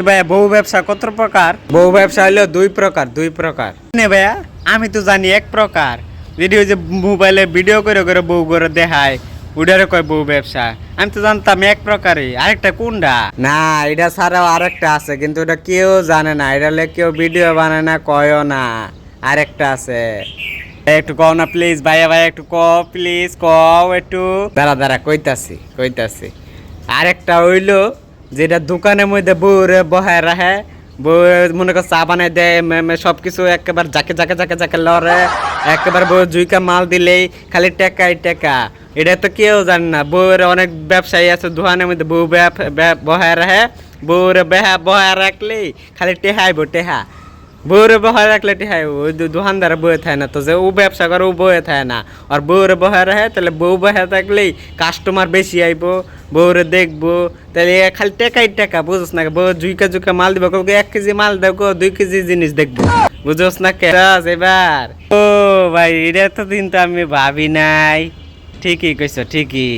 ভাইয়া বউ ব্যবসা কত প্রকার? বউ ব্যবসা হলো দুই প্রকার নে ভাইয়া, আমি তো জানি এক প্রকার, যেটি ওই যে মোবাইলে ভিডিও করে করে বউ করে দেখায় ওটারে কয় বউ ব্যবসা। আমি তো জানতাম এক প্রকারই, আরেকটা কোনটা? না, এটা ছাড়াও আরেকটা আছে, কিন্তু ওটা কেউ জানে না, এটা কেউ ভিডিও বানায় না, কয়ও না। আরেকটা আছে, একটু কও না প্লিজ ভাইয়া, ভাইয়া একটু কও প্লিজ, কও একটু। দাঁড়া কইতাছি। আরেকটা হইলো যেটা দোকানের মধ্যে বউরে বহায় রাখে, বউ মনে কর চা বানাই দেয়, সবকিছু একেবারে জাকে লড়ে, একেবারে বউ জুইকা মাল দিলেই খালি টেকাই টেকা। এটা তো কেউ জানে না। বউয়ের অনেক ব্যবসায়ী আছে দোকানের মধ্যে বউ বহায় রাখে, বউরে বহায় রাখলেই খালি টেহাইব টেহা। বউরে বহায় রাখলে টেহাই, ওই দোকানদার বয়ে থাকে না, তো যে ও ব্যবসা করে ও বয়ে থাকে না। আর বউরে বহায় রাখে, তাহলে বউ বহায় থাকলেই কাস্টমার বেশি আইব, বউরে দেখবো, তাহলে খালি টেকাই টেকা। বুঝোস না? বউ জুইকা মাল দিব, 1 কেজি মাল দেখো 2 কেজি জিনিস দেখবো। বুঝোস না? এবার ও ভাই, এটা তো দিন তো আমি ভাবি নাই। ঠিকই কইছো, ঠিকই।